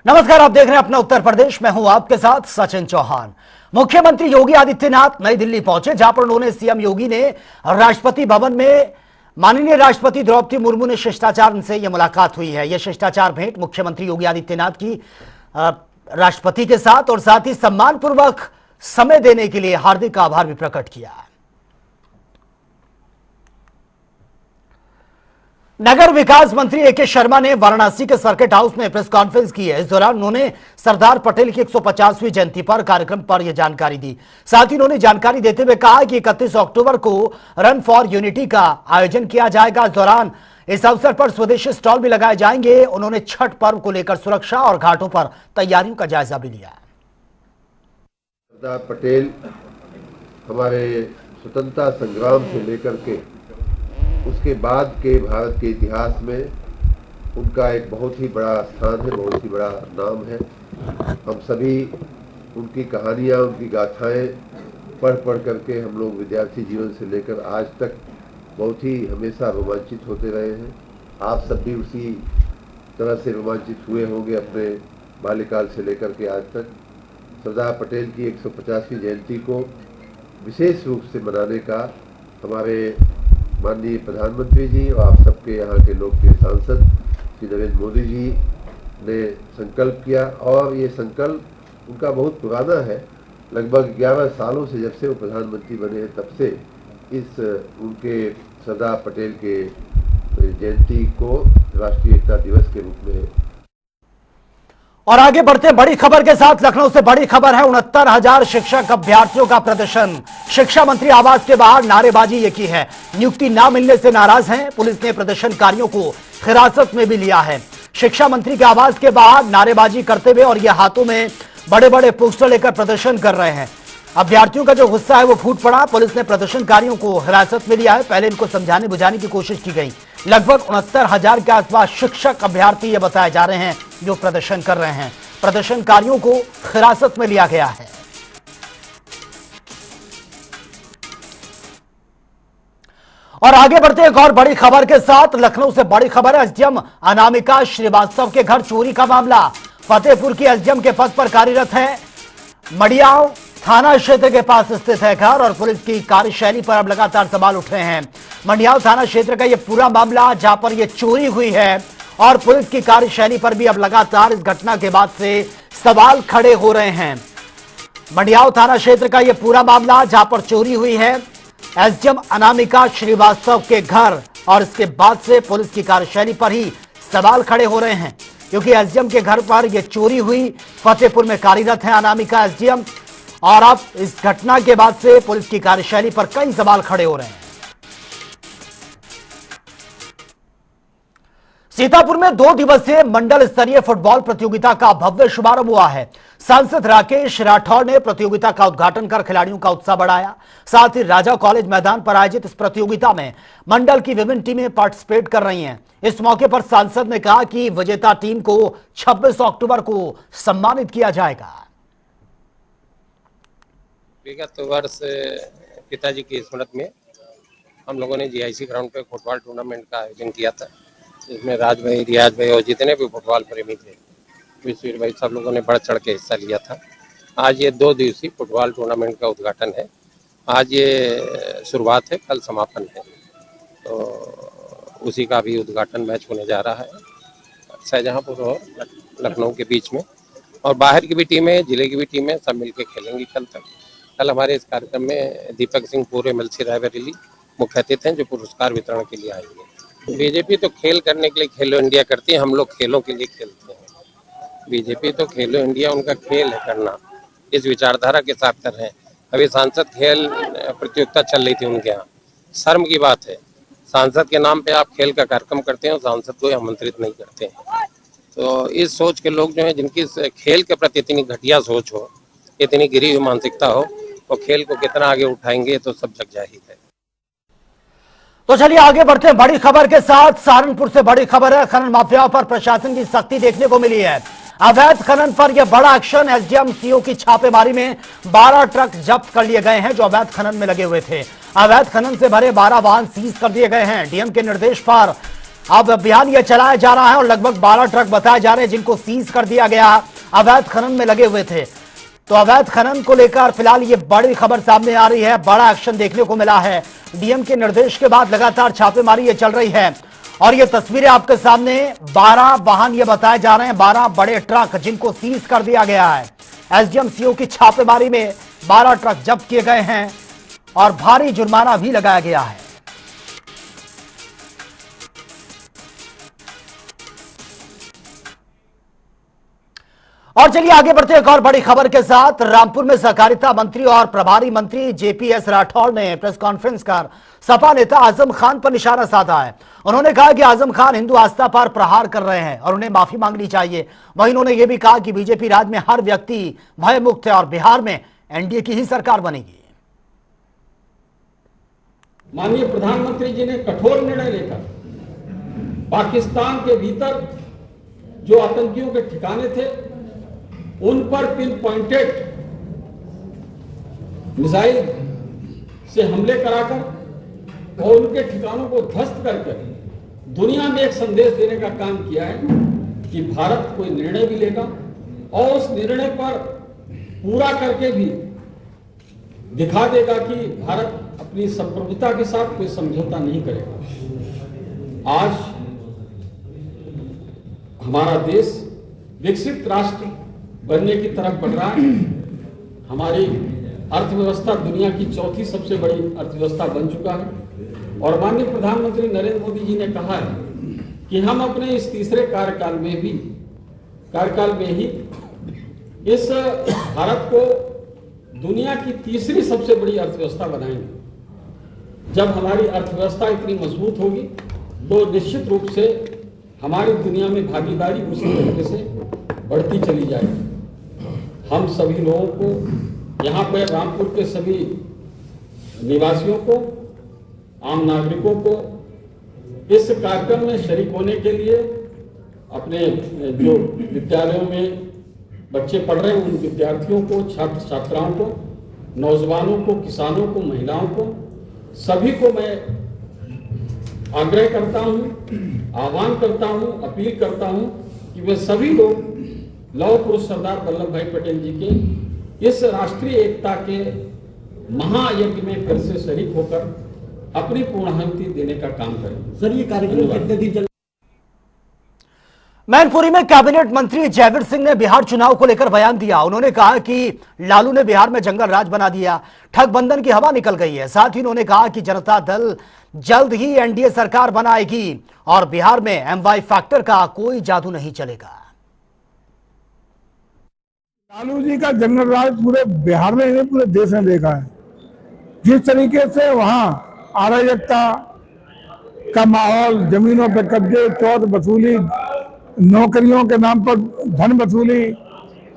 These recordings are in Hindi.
नमस्कार, आप देख रहे हैं अपना उत्तर प्रदेश। मैं हूं आपके साथ सचिन चौहान। मुख्यमंत्री योगी आदित्यनाथ नई दिल्ली पहुंचे, जहां पर उन्होंने सीएम योगी ने राष्ट्रपति भवन में माननीय राष्ट्रपति द्रौपदी मुर्मू ने शिष्टाचार से यह मुलाकात हुई है। यह शिष्टाचार भेंट मुख्यमंत्री योगी आदित्यनाथ की राष्ट्रपति के साथ और साथ ही सम्मानपूर्वक समय देने के लिए हार्दिक आभार भी प्रकट किया। नगर विकास मंत्री ए.के. शर्मा ने वाराणसी के सर्किट हाउस में प्रेस कॉन्फ्रेंस की है। इस दौरान उन्होंने सरदार पटेल की 150वीं जयंती पर कार्यक्रम पर यह जानकारी दी। साथ ही उन्होंने जानकारी देते हुए कहा कि 31 अक्टूबर को रन फॉर यूनिटी का आयोजन किया जाएगा। इस दौरान इस अवसर पर स्वदेशी स्टॉल भी लगाए जाएंगे। उन्होंने छठ पर्व को लेकर सुरक्षा और घाटों पर तैयारियों का जायजा भी लिया। सरदार पटेल हमारे स्वतंत्रता संग्राम से लेकर के उसके बाद के भारत के इतिहास में उनका एक बहुत ही बड़ा स्थान है, बहुत ही बड़ा नाम है। हम सभी उनकी कहानियाँ, उनकी गाथाएं पढ़ करके हम लोग विद्यार्थी जीवन से लेकर आज तक बहुत ही हमेशा रोमांचित होते रहे हैं। आप सब भी उसी तरह से रोमांचित हुए होंगे अपने बाल्यकाल से लेकर के आज तक। सरदार पटेल की 150वीं जयंती को विशेष रूप से मनाने का हमारे माननीय प्रधानमंत्री जी और आप सबके यहाँ के लोकप्रिय सांसद श्री नरेंद्र मोदी जी ने संकल्प किया और ये संकल्प उनका बहुत पुराना है। लगभग 11 सालों से जब से वो प्रधानमंत्री बने हैं तब से इस उनके सरदार पटेल के जयंती को राष्ट्रीय एकता दिवस के रूप में। और आगे बढ़ते हैं बड़ी खबर के साथ। लखनऊ से बड़ी खबर है, 69,000 शिक्षक अभ्यर्थियों का प्रदर्शन। शिक्षा मंत्री आवास के बाहर नारेबाजी ये की है। नियुक्ति ना मिलने से नाराज हैं। पुलिस ने प्रदर्शनकारियों को हिरासत में भी लिया है। शिक्षा मंत्री के आवास के बाहर नारेबाजी करते हुए और ये हाथों में बड़े बड़े पोस्टर लेकर प्रदर्शन कर रहे हैं। अभ्यर्थियों का जो गुस्सा है वो फूट पड़ा। पुलिस ने प्रदर्शनकारियों को हिरासत में लिया है। पहले इनको समझाने बुझाने की कोशिश की गई। लगभग 69,000 के आसपास शिक्षक अभ्यर्थी ये बताए जा रहे हैं जो प्रदर्शन कर रहे हैं। प्रदर्शनकारियों को हिरासत में लिया गया है। और आगे बढ़ते एक और बड़ी खबर के साथ। लखनऊ से बड़ी खबर है, एसडीएम अनामिका श्रीवास्तव के घर चोरी का मामला। फतेहपुर की एसडीएम के पद पर कार्यरत है। मडियाव थाना क्षेत्र के पास स्थित है घर और पुलिस की कार्यशैली पर अब लगातार सवाल उठ रहे हैं। मंडियाव थाना क्षेत्र का यह पूरा मामला जहां पर यह चोरी हुई है और पुलिस की कार्यशैली पर भी अब लगातार इस घटना के बाद से सवाल खड़े हो रहे हैं। मंडियाव थाना क्षेत्र का यह पूरा मामला जहां पर चोरी हुई है एसडीएम अनामिका श्रीवास्तव के घर और इसके बाद से पुलिस की कार्यशैली पर ही सवाल खड़े हो रहे हैं, क्योंकि एसडीएम के घर पर यह चोरी हुई। फतेहपुर में कार्यरत है अनामिका एसडीएम और अब इस घटना के बाद से पुलिस की कार्यशैली पर कई सवाल खड़े हो रहे हैं। सीतापुर में 2 दिवसीय मंडल स्तरीय फुटबॉल प्रतियोगिता का भव्य शुभारंभ हुआ है। सांसद राकेश राठौर ने प्रतियोगिता का उद्घाटन कर खिलाड़ियों का उत्साह बढ़ाया। साथ ही राजा कॉलेज मैदान पर आयोजित इस प्रतियोगिता में मंडल की विभिन्न टीमें पार्टिसिपेट कर रही हैं। इस मौके पर सांसद ने कहा कि विजेता टीम को 26 अक्टूबर को सम्मानित किया जाएगा। विगत वर्ष पिताजी की स्मृति में हम लोगों ने जीआईसी ग्राउंड पे फुटबॉल टूर्नामेंट का आयोजन किया था। इसमें राज भाई, रियाज भाई और जितने भी फुटबॉल प्रेमी थे, विश्वीर भाई, सब लोगों ने बढ़ चढ़ के हिस्सा लिया था। आज ये 2 दिवसीय फुटबॉल टूर्नामेंट का उद्घाटन है। आज ये शुरुआत है, कल समापन है, तो उसी का भी उद्घाटन मैच होने जा रहा है शाहजहांपुर और लखनऊ के बीच में। और बाहर की भी टीमें, जिले की भी टीमें सब मिलकर खेलेंगी कल तक। कल हमारे इस कार्यक्रम में दीपक सिंह पूरे मलसी रायबरेली मुख्य अतिथि हैं जो पुरस्कार वितरण के लिए आएंगे। बीजेपी तो खेल करने के लिए खेलो इंडिया करती है, हम लोग खेलों के लिए खेलते हैं। बीजेपी तो खेलो इंडिया उनका खेल है करना, इस विचारधारा के साथ कर रहे हैं। अभी सांसद खेल प्रतियोगिता चल रही थी उनके यहाँ। शर्म की बात है, सांसद के नाम पे आप खेल का कार्यक्रम करते हैं और सांसद को आमंत्रित नहीं करते हैं। तो इस सोच के लोग जो है, जिनकी खेल के प्रति इतनी घटिया सोच हो, इतनी गिरी हुई मानसिकता हो, और खेल को कितना आगे उठाएंगे तो सब जग जाहिर है। तो चलिए आगे बढ़ते हैं बड़ी खबर के साथ। सहारनपुर से बड़ी खबर है, खनन माफियाओं पर प्रशासन की सख्ती देखने को मिली है। अवैध खनन पर यह बड़ा एक्शन। एसडीएम सीओ की छापेमारी में 12 ट्रक जब्त कर लिए गए हैं जो अवैध खनन में लगे हुए थे। अवैध खनन से भरे 12 वाहन सीज कर दिए गए हैं। डीएम के निर्देश पर अब अभियान यह चलाया जा रहा है और लगभग 12 ट्रक बताए जा रहे हैं जिनको सीज कर दिया गया, अवैध खनन में लगे हुए थे। तो अवैध खनन को लेकर फिलहाल ये बड़ी खबर सामने आ रही है, बड़ा एक्शन देखने को मिला है। डीएम के निर्देश के बाद लगातार छापेमारी ये चल रही है और ये तस्वीरें आपके सामने 12 वाहन ये बताए जा रहे हैं, 12 बड़े ट्रक जिनको सीज कर दिया गया है। एसडीएम सीओ की छापेमारी में 12 ट्रक जब्त किए गए हैं और भारी जुर्माना भी लगाया गया है। और चलिए आगे बढ़ते हैं एक और बड़ी खबर के साथ। रामपुर में सहकारिता मंत्री और प्रभारी मंत्री जेपीएस राठौड़ ने प्रेस कॉन्फ्रेंस कर सपा नेता आजम खान पर निशाना साधा है। उन्होंने कहा कि आजम खान हिंदू आस्था पर प्रहार कर रहे हैं और उन्हें माफी मांगनी चाहिए। वहीं उन्होंने यह भी कहा कि बीजेपी राज्य में हर व्यक्ति भय मुक्त है और बिहार में एनडीए की ही सरकार बनेगी। माननीय प्रधानमंत्री जी ने कठोर निर्णय लेकर पाकिस्तान के भीतर जो आतंकियों के ठिकाने थे उन पर पिन पॉइंटेड मिसाइल से हमले कराकर और उनके ठिकानों को ध्वस्त करके दुनिया में एक संदेश देने का काम किया है कि भारत कोई निर्णय भी लेगा और उस निर्णय पर पूरा करके भी दिखा देगा कि भारत अपनी संप्रभुता के साथ कोई समझौता नहीं करेगा। आज हमारा देश विकसित राष्ट्र बनने की तरफ बढ़ रहा है। हमारी अर्थव्यवस्था दुनिया की चौथी सबसे बड़ी अर्थव्यवस्था बन चुका है और माननीय प्रधानमंत्री नरेंद्र मोदी जी ने कहा है कि हम अपने इस तीसरे कार्यकाल में ही इस भारत को दुनिया की तीसरी सबसे बड़ी अर्थव्यवस्था बनाएंगे। जब हमारी अर्थव्यवस्था इतनी मजबूत होगी तो निश्चित रूप से हमारी दुनिया में भागीदारी उसी तरीके से बढ़ती चली जाएगी। हम सभी लोगों को, यहाँ पर रामपुर के सभी निवासियों को, आम नागरिकों को इस कार्यक्रम में शरीक होने के लिए अपने जो विद्यालयों में बच्चे पढ़ रहे हैं उन विद्यार्थियों को, छात्र छात्राओं को, नौजवानों को, किसानों को, महिलाओं को, सभी को मैं आग्रह करता हूं, आह्वान करता हूं, अपील करता हूं कि वे सभी लोग लौह पुरुष सरदार वल्लभ भाई पटेल जी के इस राष्ट्रीय एकता के महायज्ञ में फिर से शरीक होकर अपनी पूर्णाहुति देने का काम करें। सर, ये कार्यक्रम कितने दिन चल? मैनपुरी में कैबिनेट मंत्री जयवीर सिंह ने बिहार चुनाव को लेकर बयान दिया। उन्होंने कहा कि लालू ने बिहार में जंगल राज बना दिया, ठगबंधन की हवा निकल गई है। साथ ही उन्होंने कहा कि जनता दल जल्द ही एनडीए सरकार बनाएगी और बिहार में एमवाई फैक्टर का कोई जादू नहीं चलेगा। लालू जी का जंगल राज पूरे बिहार में नहीं पूरे देश में देखा है। जिस तरीके से वहां अराजकता का माहौल, जमीनों पर कब्जे, चौथ वसूली, नौकरियों के नाम पर धन वसूली,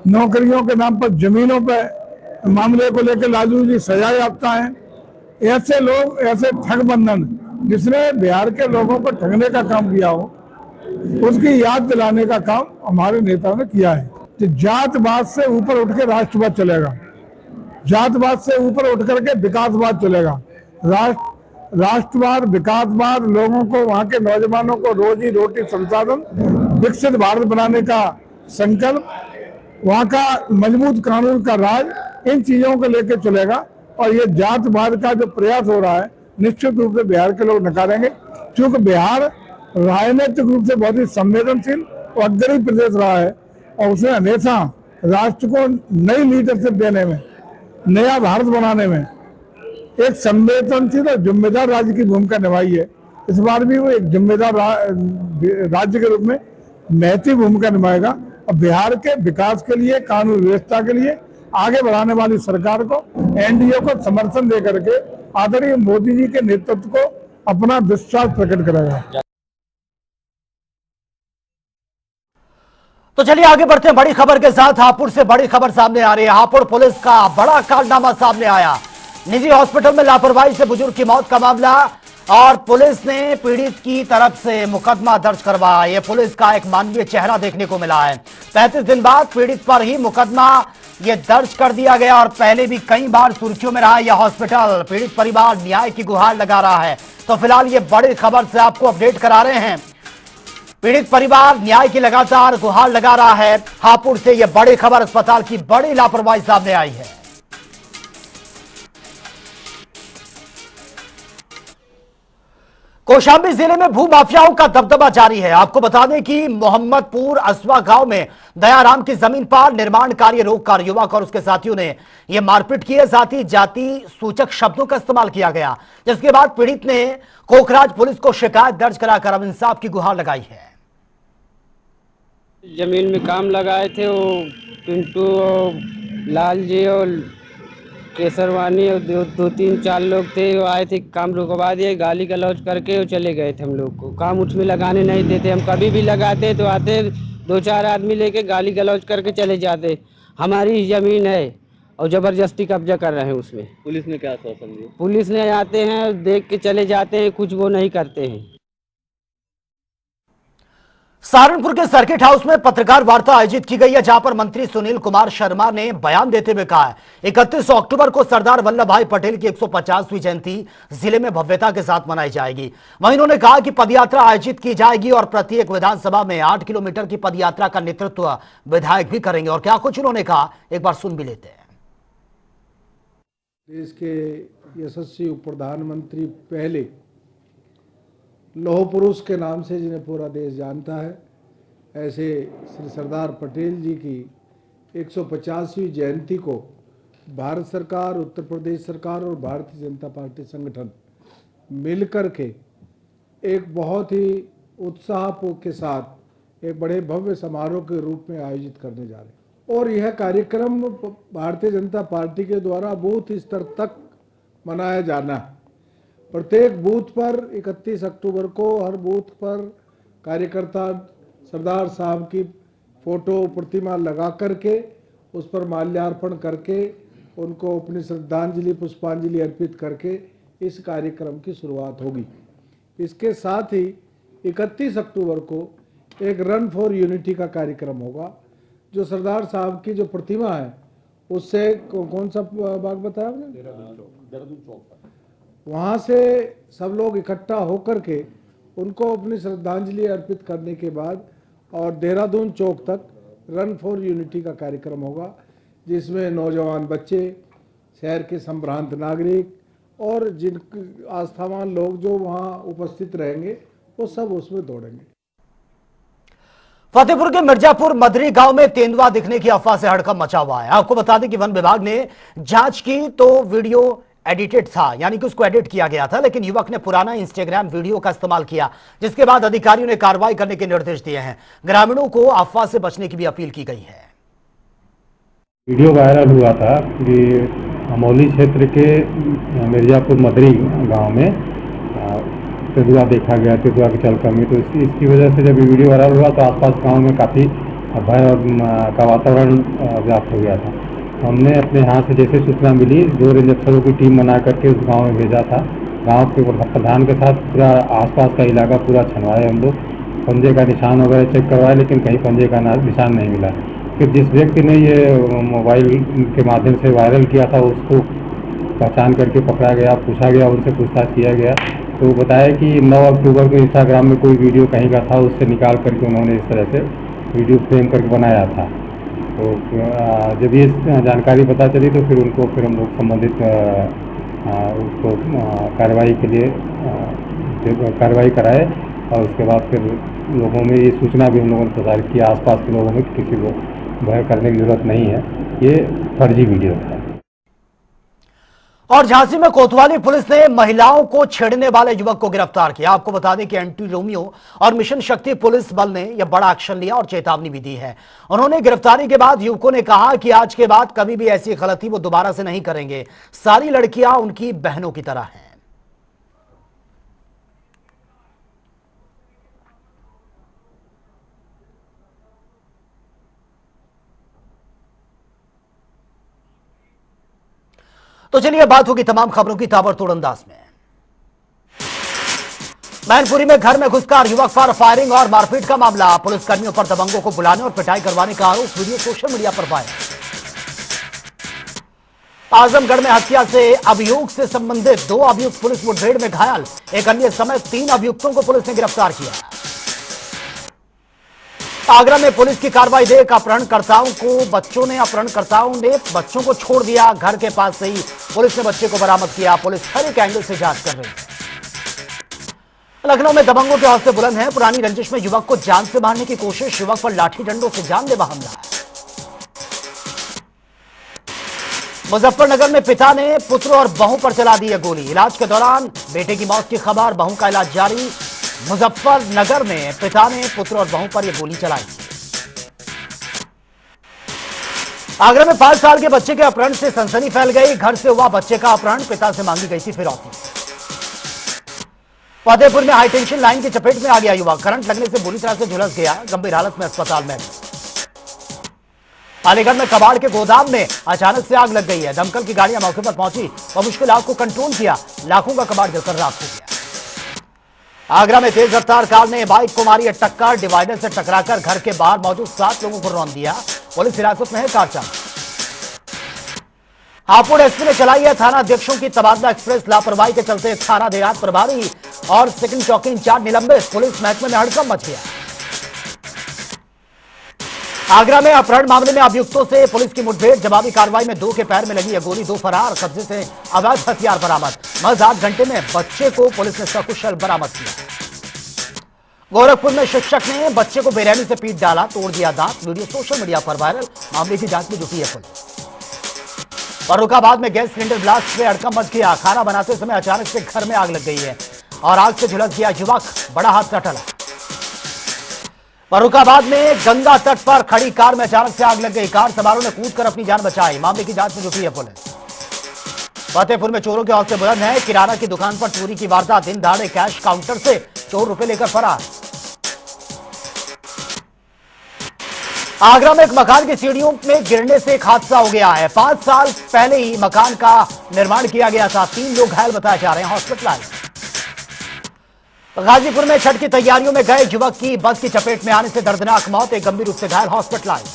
नौकरियों के नाम पर जमीनों पर मामले को लेकर लालू जी सजा याफ्ता हैं। ऐसे लोग, ऐसे ठगबंधन जिसने बिहार के लोगों को ठगने का काम किया हो उसकी याद दिलाने का काम हमारे नेताओं ने किया है। तो जातवाद से ऊपर उठ के राष्ट्रवाद चलेगा, जातवाद से ऊपर उठ करके विकासवाद चलेगा। राष्ट्रवाद, विकासवाद, लोगों को, वहां के नौजवानों को रोजी रोटी, संसाधन, विकसित भारत बनाने का संकल्प, वहां का मजबूत कानून का राज, इन चीजों को लेकर चलेगा। और ये जातवाद का जो प्रयास हो रहा है निश्चित रूप से बिहार के लोग नकारेंगे, क्योंकि बिहार राजनीतिक रूप से बहुत ही संवेदनशील और अग्रणी प्रदेश रहा है और उसने हमेशा राष्ट्र को नई लीडरशिप देने में, नया भारत बनाने में एक संवेदनशील और जिम्मेदार राज्य की भूमिका निभाई है। इस बार भी वो एक जिम्मेदार राज्य के रूप में महती भूमिका निभाएगा और बिहार के विकास के लिए, कानून व्यवस्था के लिए आगे बढ़ाने वाली सरकार को, एनडीए को समर्थन देकर के आदरणीय मोदी जी के नेतृत्व को अपना विश्वास प्रकट करेगा। तो चलिए आगे बढ़ते हैं बड़ी खबर के साथ। हापुड़ से बड़ी खबर सामने आ रही है। हापुड़ पुलिस का बड़ा कारनामा सामने आया। निजी हॉस्पिटल में लापरवाही से बुजुर्ग की मौत का मामला और पुलिस ने पीड़ित की तरफ से मुकदमा दर्ज करवाया। यह पुलिस का एक मानवीय चेहरा देखने को मिला है। 35 दिन बाद पीड़ित पर ही मुकदमा यह दर्ज कर दिया गया और पहले भी कई बार सुर्खियों में रहा यह हॉस्पिटल। पीड़ित परिवार न्याय की गुहार लगा रहा है। तो फिलहाल ये बड़ी खबर से आपको अपडेट करा रहे हैं। पीड़ित परिवार न्याय की लगातार गुहार लगा रहा है। हापुड़ से यह बड़ी खबर, अस्पताल की बड़ी लापरवाही सामने आई है। कौशाम्बी जिले में भूमाफियाओं का दबदबा जारी है। आपको बता दें कि मोहम्मदपुर असवा गांव में दयाराम की जमीन पर निर्माण कार्य रोककर युवक और उसके साथियों ने यह मारपीट की है। साथ ही जाति सूचक शब्दों का इस्तेमाल किया गया, जिसके बाद पीड़ित ने कोखराज पुलिस को शिकायत दर्ज कराकर अब इंसाफ की गुहार लगाई है। जमीन में काम लगाए थे वो पिंटू और लाल जी और केसरवानी और दो तीन चार लोग थे। वो आए थे, काम रुकवा दिए, गाली गलौज करके वो चले गए थे। हम लोग को काम उसमें लगाने नहीं देते। हम कभी भी लगाते तो आते, दो चार आदमी लेके गाली गलौज करके चले जाते। हमारी जमीन है और जबरदस्ती कब्जा कर रहे हैं उसमें। पुलिस ने क्या आश्वासन दिया? पुलिस ने आते हैं, देख के चले जाते हैं, कुछ वो नहीं करते हैं। सहारनपुर के सर्किट हाउस में पत्रकार वार्ता आयोजित की गई है, जहां पर मंत्री सुनील कुमार शर्मा ने बयान देते हुए कहा है 31 अक्टूबर को सरदार वल्लभ भाई पटेल की 150वीं जयंती जिले में भव्यता के साथ मनाई जाएगी। वहीं उन्होंने कहा कि पदयात्रा आयोजित की जाएगी और प्रत्येक विधानसभा में 8 किलोमीटर की पदयात्रा का नेतृत्व विधायक भी करेंगे। और क्या कुछ उन्होंने कहा, एक बार सुन भी लेते हैं। देश के यशस्वी उप प्रधानमंत्री पहले लौह पुरुष के नाम से जिन्हें पूरा देश जानता है, ऐसे श्री सरदार पटेल जी की 150वीं जयंती को भारत सरकार, उत्तर प्रदेश सरकार और भारतीय जनता पार्टी संगठन मिलकर के एक बहुत ही उत्साह के साथ एक बड़े भव्य समारोह के रूप में आयोजित करने जा रहे हैं। और यह कार्यक्रम भारतीय जनता पार्टी के द्वारा बूथ स्तर तक मनाया जाना है। प्रत्येक बूथ पर 31 अक्टूबर को हर बूथ पर कार्यकर्ता सरदार साहब की फोटो प्रतिमा लगा करके उस पर माल्यार्पण करके उनको अपनी श्रद्धांजलि पुष्पांजलि अर्पित करके इस कार्यक्रम की शुरुआत होगी। इसके साथ ही 31 अक्टूबर को एक रन फॉर यूनिटी का कार्यक्रम होगा, जो सरदार साहब की जो प्रतिमा है उससे कौन सा बाग बताया आपने? देहरादून चौक। वहाँ से सब लोग इकट्ठा होकर के उनको अपनी श्रद्धांजलि अर्पित करने के बाद और देहरादून चौक तक रन फॉर यूनिटी का कार्यक्रम होगा, जिसमें नौजवान बच्चे, शहर के संभ्रांत नागरिक और जिन आस्थावान लोग जो वहाँ उपस्थित रहेंगे वो सब उसमें दौड़ेंगे। फतेहपुर के मिर्जापुर मदरी गांव में तेंदुआ दिखने की अफवाह से हड़कंप मचा हुआ है। आपको बता दें कि वन विभाग ने जांच की तो वीडियो एडिटेड था, यानी कि उसको एडिट किया गया था, लेकिन युवक ने पुराना इंस्टाग्राम वीडियो का इस्तेमाल किया, जिसके बाद अधिकारियों ने कार्रवाई करने के निर्देश दिए हैं। ग्रामीणों को अफवाह से बचने की भी अपील की गई है। वीडियो वायरल हुआ था कि अमौली क्षेत्र के मिर्जापुर मदरी गांव में तेंदुआ देखा गया, तेंदुआ की चलकमी। तो इसकी वजह से जब ये वीडियो वायरल हुआ तो आसपास गांव में काफ़ी भय का वातावरण व्याप्त हो गया था। हमने अपने यहाँ से जैसे सूचना मिली 2 रेंज अफसरों की टीम बना करके उस गांव में भेजा था। गांव के प्रधान के साथ पूरा आसपास का इलाका पूरा छनवाए हम लोग, पंजे का निशान वगैरह चेक करवाए, लेकिन कहीं पंजे का निशान नहीं मिला। फिर जिस व्यक्ति ने ये मोबाइल के माध्यम से वायरल किया था उसको पहचान करके पकड़ा गया, पूछा गया, उनसे पूछताछ किया गया। तो बताया कि 9 अक्टूबर को इंस्टाग्राम में कोई वीडियो कहीं का था, उससे निकाल करके उन्होंने इस तरह से वीडियो फ्रेम करके बनाया था। तो जब ये जानकारी पता चली तो फिर हम लोग संबंधित उसको कार्रवाई के लिए कार्रवाई कराए और उसके बाद फिर लोगों में ये सूचना भी हम लोगों ने प्रसारित किया आसपास के लोगों में कि किसी को भय करने की जरूरत नहीं है, ये फर्जी वीडियो था। और झांसी में कोतवाली पुलिस ने महिलाओं को छेड़ने वाले युवक को गिरफ्तार किया। आपको बता दें कि एंटी रोमियो और मिशन शक्ति पुलिस बल ने यह बड़ा एक्शन लिया और चेतावनी भी दी है। उन्होंने गिरफ्तारी के बाद युवकों ने कहा कि आज के बाद कभी भी ऐसी गलती वो दोबारा से नहीं करेंगे। सारी लड़कियां उनकी बहनों की तरह हैं। तो चलिए बात होगी तमाम खबरों की ताबड़तोड़ अंदाज में। मैनपुरी में घर में घुसकर युवक पर फायरिंग और मारपीट का मामला। पुलिस कर्मियों पर दबंगों को बुलाने और पिटाई करवाने का आरोप, वीडियो सोशल मीडिया पर वायरल। आजमगढ़ में हत्या से अभियोग से संबंधित 2 अभियुक्त पुलिस मुठभेड़ में घायल, एक अन्य समेत 3 अभियुक्तों को पुलिस ने गिरफ्तार किया। आगरा में पुलिस की कार्रवाई देख अपहरणकर्ताओं ने बच्चों को छोड़ दिया। घर के पास से ही पुलिस ने बच्चे को बरामद किया। पुलिस हर एक एंगल से जांच कर रही है। लखनऊ में दबंगों के हौसले बुलंद हैं। पुरानी रंजिश में युवक को जान से मारने की कोशिश, युवक पर लाठी डंडों से जानलेवा हमला। मुजफ्फरनगर में पिता ने पुत्र और बहू पर चला दी है गोली। इलाज के दौरान बेटे की मौत की खबर, बहू का इलाज जारी। मुजफ्फरनगर में पिता ने पुत्र और बहू पर यह गोली चलाई। आगरा में 5 साल के बच्चे के अपहरण से सनसनी फैल गई। घर से हुआ बच्चे का अपहरण, पिता से मांगी गई थी फिरौती। फतेहपुर में हाई टेंशन लाइन की चपेट में आ गया युवक, करंट लगने से बुरी तरह से झुलस गया, गंभीर हालत में अस्पताल में। अलीगढ़ में कबाड़ के गोदाम में अचानक से आग लग गई है। दमकल की गाड़ियां मौके पर पहुंची और मुश्किल आग को कंट्रोल किया। लाखों का कबाड़ जलकर राख हो गया। आगरा में तेज रफ्तार कार ने बाइक को मारी टक्कर, डिवाइडर से टकराकर घर के बाहर मौजूद 7 लोगों को रौंद दिया। पुलिस हिरासत में है कार चालक। हापुड़ एसपी ने चलाई है थाना अध्यक्षों की तबादला एक्सप्रेस। लापरवाही के चलते थाना देहात प्रभारी और सेकंड चौकी इंचार्ज निलंबित। पुलिस महकमे में हड़कंप मच गया। आगरा में अपहरण मामले में अभियुक्तों से पुलिस की मुठभेड़, जवाबी कार्रवाई में 2 के पैर में लगी है गोली, 2 फरार, कब्जे से अवैध हथियार बरामद। महज 8 घंटे में बच्चे को पुलिस ने सकुशल बरामद किया। गोरखपुर में शिक्षक ने बच्चे को बेरहमी से पीट डाला, तोड़ दिया दांत। वीडियो सोशल मीडिया पर वायरल, मामले की जांच में जुटी है पुलिस। फर्रुखाबाद में गैस सिलेंडर ब्लास्ट से हड़कंप मच गया। खाना बनाते समय अचानक से घर में आग लग गई है और आग से झुलस गया युवक, बड़ा हादसा टला। फर्रुखाबाद में गंगा तट पर खड़ी कार में अचानक से आग लग गई। कार सवारों ने कूदकर अपनी जान बचाई। मामले की जांच में जुटी है पुलिस। फतेहपुर में चोरों के हौसले बुलंद हैं। किराना की दुकान पर चोरी की वारदात, दिन दहाड़े कैश काउंटर से चोर रुपए लेकर फरार। आगरा में एक मकान की सीढ़ियों में गिरने से एक हादसा हो गया है। 5 साल पहले ही मकान का निर्माण किया गया था। 3 लोग घायल बताए जा रहे हैं, हॉस्पिटलाइज। गाजीपुर में छठ की तैयारियों में गए युवक की बस की चपेट में आने से दर्दनाक मौत, एक गंभीर रूप से घायल हॉस्पिटलाइज।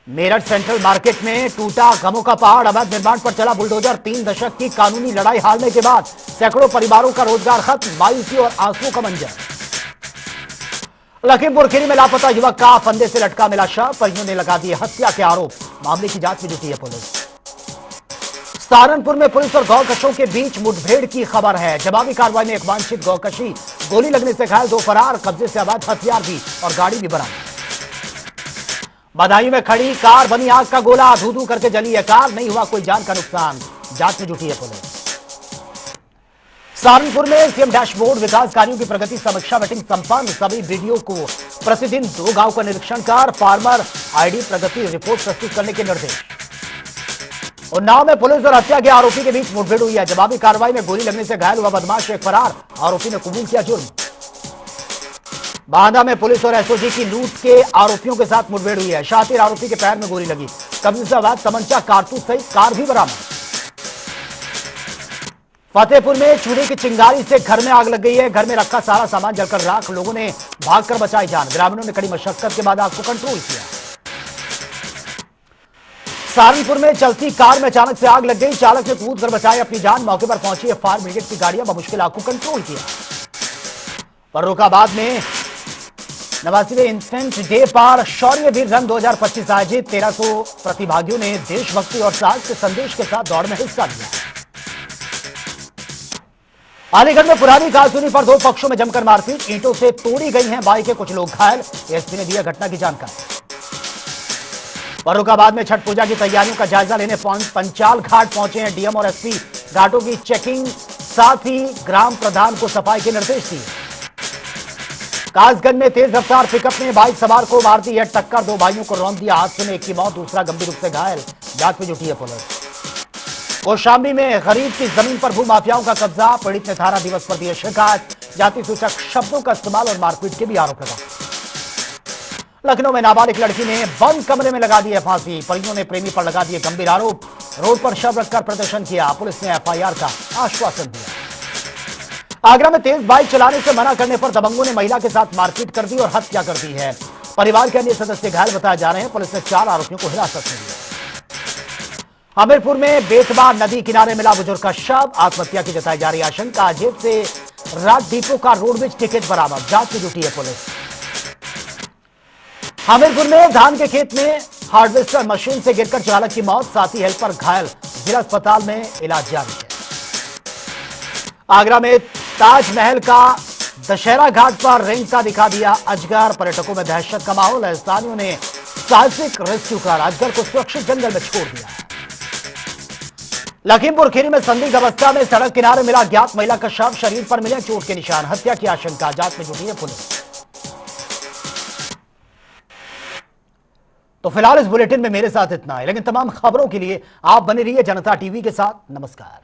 मेरठ सेंट्रल मार्केट में टूटा गमों का पहाड़, अवैध निर्माण पर चला बुलडोजर। 3 दशक की कानूनी लड़ाई हारने के बाद सैकड़ों परिवारों का रोजगार खत्म, मायूसी और आंसुओं का मंजर। लखीमपुर खीरी में लापता युवक का फंदे से लटका मिला शव, परिजनों ने लगा दिए हत्या के आरोप। मामले की जांच में जुटी है पुलिस। सहारनपुर में पुलिस और गौकशों के बीच मुठभेड़ की खबर है। जवाबी कार्रवाई में एक वांछित गौकशी, गोली लगने से घायल 2 फरार, कब्जे से अवैध हथियार भी और गाड़ी भी बरामद। बदायूं में खड़ी कार बनी आग का गोला, धू-धू करके जली है कार, नहीं हुआ कोई जान का नुकसान। जांच में जुटी है पुलिस। सहारनपुर में सीएम डैशबोर्ड, विकास कार्यों की प्रगति समीक्षा मीटिंग संपन्न। सभी बीडीओ को प्रतिदिन 2 गांव का निरीक्षण कर फार्मर आईडी प्रगति रिपोर्ट प्रस्तुत करने के निर्देश। उन्नाव में पुलिस और हत्या के आरोपी के बीच मुठभेड़ हुई है। जवाबी कार्रवाई में गोली लगने से घायल हुआ बदमाश एक फरार, आरोपी ने कबूल किया जुर्म। बांदा में पुलिस और एसओजी की लूट के आरोपियों के साथ मुठभेड़ हुई है। शातिर आरोपी के पैर में गोली लगी, कब्जे से अवैध तमंचा, कारतूस सहित कार भी बरामद। फतेहपुर में चूल्हे की चिंगारी से घर में आग लग गई है। घर में रखा सारा सामान जलकर राख, लोगों ने भागकर बचाई जान। ग्रामीणों ने कड़ी मशक्कत के बाद आग को कंट्रोल किया। सहारनपुर में चलती कार में अचानक से आग लग गई, चालक ने कूद कर बचाई अपनी जान। मौके पर पहुंची है फायर ब्रिगेड की गाड़ियां, बमुश्किल आग को कंट्रोल किया। फर्रुखाबाद में 89वें इंफेंट डे पर शौर्य वीर रन 2025 आयोजित 1300 प्रतिभागियों ने देशभक्ति और साहस के संदेश के साथ दौड़ में हिस्सा लिया। अलीगढ़ में पुरानी कारतूनी पर 2 पक्षों में जमकर मारपीट, ईंटों से तोड़ी गई हैं बाइकें, कुछ लोग घायल। एसपी ने दिया घटना की जानकारी। फर्रुखाबाद में छठ पूजा की तैयारियों का जायजा लेने पंचाल घाट पहुंचे हैं डीएम और एसपी। घाटों की चेकिंग, साथ ही ग्राम प्रधान को सफाई के निर्देश दिए। कासगंज में तेज रफ्तार पिकअप ने बाइक सवार को मार दी है टक्कर, 2 भाइयों को रौंद दिया। हादसे में एक की मौत, दूसरा गंभीर रूप से घायल। जांच में जुटी है पुलिस। कौशाम्बी में गरीब की जमीन पर भू माफियाओं का कब्जा, पीड़ित ने थाना दिवस पर दिए शिकायत। जाति सूचक शब्दों का इस्तेमाल और मारपीट के भी आरोप लगा। लखनऊ में नाबालिग लड़की ने बंद कमरे में लगा दी है फांसी, परिजनों ने प्रेमी पर लगा दिए गंभीर आरोप। रोड पर शव रखकर प्रदर्शन किया, पुलिस ने एफआईआर का आश्वासन दिया। आगरा में तेज बाइक चलाने से मना करने पर दबंगों ने महिला के साथ मारपीट कर दी और हत्या कर दी है। परिवार के अन्य सदस्य घायल बताए जा रहे हैं। पुलिस ने 4 आरोपियों को हिरासत में लिया। हमीरपुर में बेतवा नदी किनारे मिला बुजुर्ग का शव, आत्महत्या की जताई जा रही आशंका। जेब से रात डिपो का रोडवेज टिकट बरामद, जांच में जुटी है पुलिस। हमीरपुर में धान के खेत में हार्वेस्टर मशीन से गिरकर चालक की मौत, साथी हेल्पर घायल, जिला अस्पताल में इलाज जारी है। आगरा में ताजमहल का दशहरा घाट पर रिंग का दिखा दिया अजगर, पर्यटकों में दहशत का माहौल है। स्थानियों ने साहसिक रेस्क्यू कर अजगर को सुरक्षित जंगल में छोड़ दिया। लखीमपुर खीरी में संदिग्ध अवस्था में सड़क किनारे मिला ज्ञात महिला का शव, शरीर पर मिले चोट के निशान, हत्या की आशंका, जांच में जुटी है पुलिस। तो फिलहाल इस बुलेटिन में मेरे साथ इतना है, लेकिन तमाम खबरों के लिए आप बने रहिए जनता टीवी के साथ। नमस्कार।